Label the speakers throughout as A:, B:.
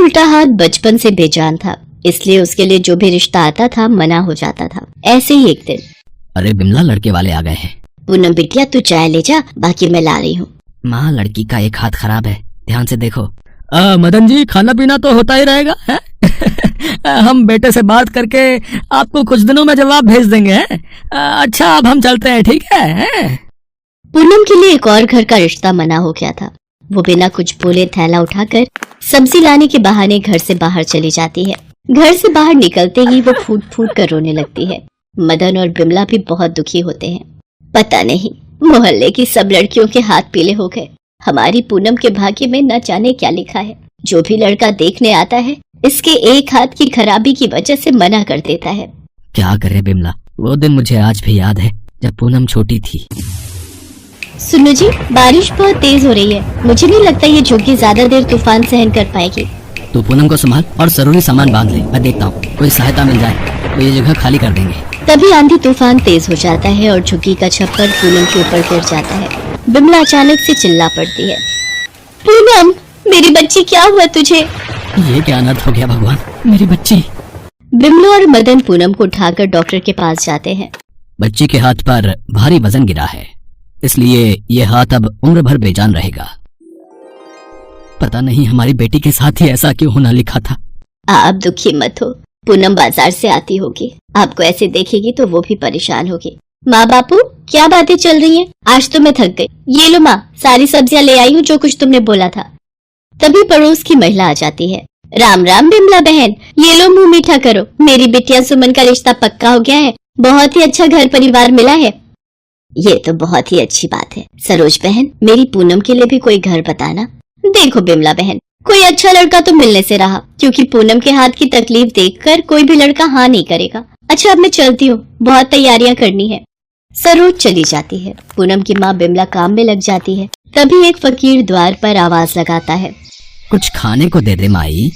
A: उल्टा हाथ बचपन से बेजान था, इसलिए उसके लिए जो भी रिश्ता आता था मना हो जाता था। ऐसे ही एक दिन,
B: अरे बिमला, लड़के वाले आ गए हैं।
A: पूनम बिटिया तू चाय ले जा, बाकी मैं ला रही हूँ।
B: माँ, लड़की का एक हाथ खराब है, ध्यान से देखो। मदन जी, खाना पीना तो होता ही रहेगा है? हम बेटे से बात करके आपको कुछ दिनों में जवाब भेज देंगे है? अच्छा, अब हम चलते हैं, ठीक है?
A: पूनम के लिए एक और घर का रिश्ता मना हो गया था। वो बिना कुछ बोले थैला उठाकर सब्जी लाने के बहाने घर से बाहर चली जाती है। घर से बाहर निकलते ही वो फूट फूट कर रोने लगती है। मदन और बिमला भी बहुत दुखी होते हैं। पता नहीं मोहल्ले की सब लड़कियों के हाथ पीले हो गए, हमारी पूनम के भाग्य में न जाने क्या लिखा है। जो भी लड़का देखने आता है इसके एक हाथ की खराबी की वजह से मना कर देता है।
B: क्या करे बिमला, वो दिन मुझे आज भी याद है जब पूनम छोटी थी।
A: सुनो जी, बारिश बहुत तेज हो रही है, मुझे नहीं लगता ये झुग्गी ज्यादा देर तूफान सहन कर पाएगी।
B: तू पूनम को संभाल और जरूरी सामान बांध ले, मैं देखता हूँ कोई सहायता मिल जाए तो ये जगह खाली कर देंगे।
A: तभी आंधी तूफान तेज हो जाता है और झुग्गी का छप्पर पूनम के ऊपर गिर जाता है। बिमला अचानक से चिल्ला पड़ती है, पूनम मेरी बच्ची, क्या हुआ तुझे?
B: ये क्या अनर्थ हो गया भगवान, मेरी बच्ची।
A: बिमला और मदन पूनम को उठाकर डॉक्टर के पास जाते हैं।
B: बच्ची के हाथ पर भारी वजन गिरा है, इसलिए ये हाथ अब उम्र भर बेजान रहेगा। पता नहीं हमारी बेटी के साथ ही ऐसा क्यों होना लिखा था।
A: आप दुखी मत हो, पूनम बाजार से आती होगी, आपको ऐसे देखेगी तो वो भी परेशान होगी। माँ बापू, क्या बातें चल रही हैं? आज तो मैं थक गई। ये लो माँ, सारी सब्जियाँ ले आई हूँ जो कुछ तुमने बोला था। तभी पड़ोस की महिला आ जाती है। राम राम बिमला बहन, ये लो मुंह मीठा करो, मेरी बिटिया सुमन का रिश्ता पक्का हो गया है, बहुत ही अच्छा घर परिवार मिला है। ये तो बहुत ही अच्छी बात है। सरोज बहन, मेरी पूनम के लिए भी कोई घर बताना। देखो बिमला बहन, कोई अच्छा लड़का तो मिलने से रहा, क्योंकि पूनम के हाथ की तकलीफ देखकर कोई भी लड़का हाँ नहीं करेगा। अच्छा अब मैं चलती हूँ, बहुत तैयारियां करनी है। सरोज चली जाती है। पूनम की माँ बिमला काम में लग जाती है। तभी एक फकीर द्वार पर आवाज लगाता है,
B: कुछ खाने को दे दे माई।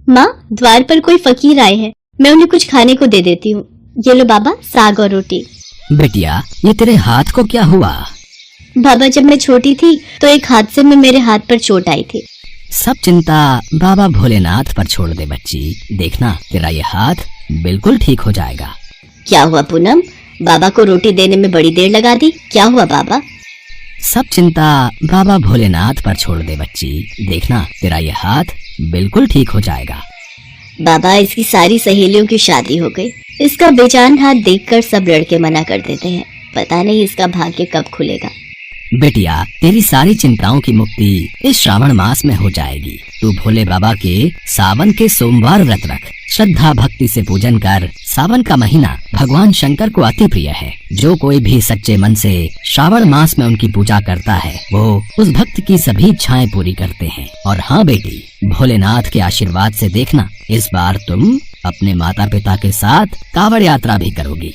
A: माँ, द्वार पर कोई फकीर आए हैं, मैं उन्हें कुछ खाने को दे देती हूँ। ये लो बाबा, साग और रोटी।
B: बेटिया, ये तेरे हाथ को क्या हुआ?
A: बाबा, जब मैं छोटी थी तो एक हादसे में मेरे हाथ पर चोट आई थी।
B: सब चिंता बाबा भोलेनाथ पर छोड़ दे बच्ची, देखना तेरा ये हाथ बिल्कुल ठीक हो जाएगा।
A: क्या हुआ पूनम, बाबा को रोटी देने में बड़ी देर लगा दी, क्या हुआ बाबा?
B: सब चिंता बाबा भोलेनाथ पर छोड़ दे बच्ची, देखना तेरा ये हाथ बिल्कुल ठीक हो जाएगा।
A: बाबा, इसकी सारी सहेलियों की शादी हो गई, इसका बेजान हाथ देखकर सब लड़के मना कर देते हैं। पता नहीं इसका भाग्य कब खुलेगा।
B: बेटिया, तेरी सारी चिंताओं की मुक्ति इस श्रावण मास में हो जाएगी। तू भोले बाबा के सावन के सोमवार व्रत रख, श्रद्धा भक्ति से पूजन कर। सावन का महीना भगवान शंकर को अति प्रिय है। जो कोई भी सच्चे मन से श्रावण मास में उनकी पूजा करता है वो उस भक्त की सभी इच्छाएं पूरी करते हैं। और हाँ बेटी, भोलेनाथ के आशीर्वाद से देखना इस बार तुम अपने माता पिता के साथ कांवड़ यात्रा भी करोगी।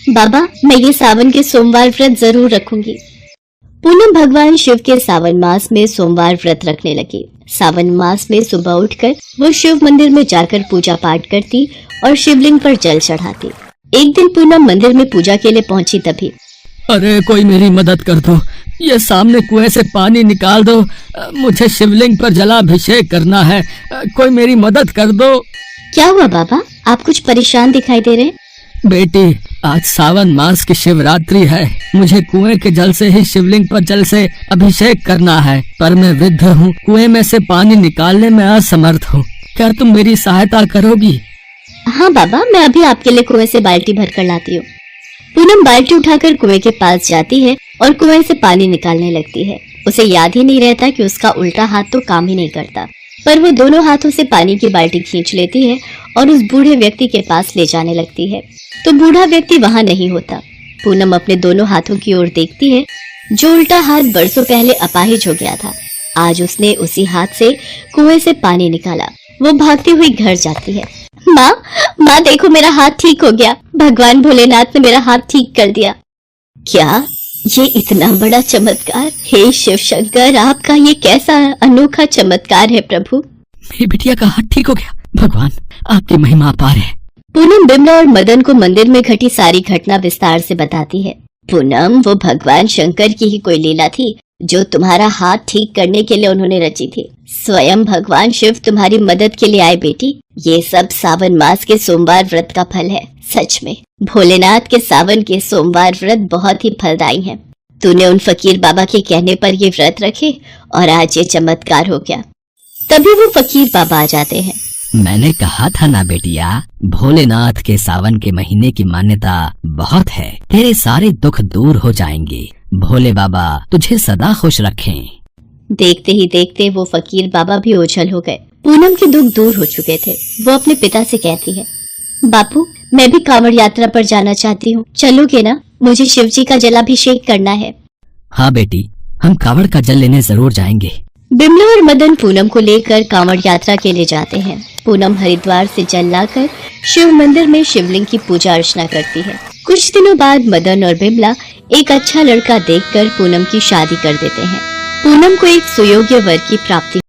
A: बाबा, मैं ये सावन के सोमवार व्रत जरूर रखूंगी। पूनम भगवान शिव के सावन मास में सोमवार व्रत रखने लगी। सावन मास में सुबह उठकर वो शिव मंदिर में जाकर पूजा पाठ करती और शिवलिंग पर जल चढ़ाती। एक दिन पूनम मंदिर में पूजा के लिए पहुंची। तभी,
B: अरे कोई मेरी मदद कर दो, ये सामने कुएं से पानी निकाल दो, मुझे शिवलिंग पर जलाभिषेक करना है, कोई मेरी मदद कर दो।
A: क्या हुआ बाबा, आप कुछ परेशान दिखाई दे रहे हैं?
B: बेटी, आज सावन मास की शिवरात्रि है, मुझे कुएं के जल से ही शिवलिंग पर जल से अभिषेक करना है, पर मैं वृद्ध हूँ, कुएं में से पानी निकालने में असमर्थ हूँ। क्या तुम मेरी सहायता करोगी?
A: हाँ बाबा, मैं अभी आपके लिए कुएं से बाल्टी भर कर लाती हूँ। पूनम बाल्टी उठाकर कुएं के पास जाती है और कुएं से पानी निकालने लगती है। उसे याद ही नहीं रहता कि उसका उल्टा हाथ तो काम ही नहीं करता, पर वो दोनों हाथों से पानी की बाल्टी खींच लेती है और उस बूढ़े व्यक्ति के पास ले जाने लगती है, तो बूढ़ा व्यक्ति वहाँ नहीं होता। पूनम अपने दोनों हाथों की ओर देखती है। जो उल्टा हाथ बरसों पहले अपाहिज हो गया था, आज उसने उसी हाथ से कुएं से पानी निकाला। वो भागती हुई घर जाती है। माँ देखो, मेरा हाथ ठीक हो गया, भगवान भोलेनाथ ने मेरा हाथ ठीक कर दिया। क्या ये इतना बड़ा चमत्कार? हे शिव शंकर, आपका ये कैसा अनोखा चमत्कार है प्रभु।
B: मेरी बिटिया का हाथ ठीक हो गया, भगवान आपकी महिमा अपार है।
A: पूनम बिमला और मदन को मंदिर में घटी सारी घटना विस्तार से बताती है। पूनम, वो भगवान शंकर की ही कोई लीला थी। जो तुम्हारा हाथ ठीक करने के लिए उन्होंने रची थी। स्वयं भगवान शिव तुम्हारी मदद के लिए आए बेटी। ये सब सावन मास के सोमवार व्रत का फल है। सच में भोलेनाथ के सावन के सोमवार व्रत बहुत ही फलदायी हैं। तूने उन फकीर बाबा के कहने पर ये व्रत रखे और आज ये चमत्कार हो गया। तभी वो फकीर बाबा आ जाते हैं।
B: मैंने कहा था ना बेटिया, भोलेनाथ के सावन के महीने की मान्यता बहुत है। तेरे सारे दुख दूर हो जाएंगे। भोले बाबा तुझे सदा खुश रखें।
A: देखते ही देखते वो फकीर बाबा भी ओझल हो गए। पूनम के दुख दूर हो चुके थे। वो अपने पिता से कहती है, बापू मैं भी कांवड़ यात्रा पर जाना चाहती हूँ, चलोगे ना? मुझे शिव जी का जलाभिषेक करना है।
B: हाँ बेटी, हम कांवड़ का जल लेने जरूर जाएंगे।
A: बिमला और मदन पूनम को लेकर कांवड़ यात्रा के लिए जाते हैं। पूनम हरिद्वार से जल लाकर शिव मंदिर में शिवलिंग की पूजा अर्चना करती है। कुछ दिनों बाद मदन और बिमला एक अच्छा लड़का देखकर पूनम की शादी कर देते हैं। पूनम को एक सुयोग्य वर की प्राप्ति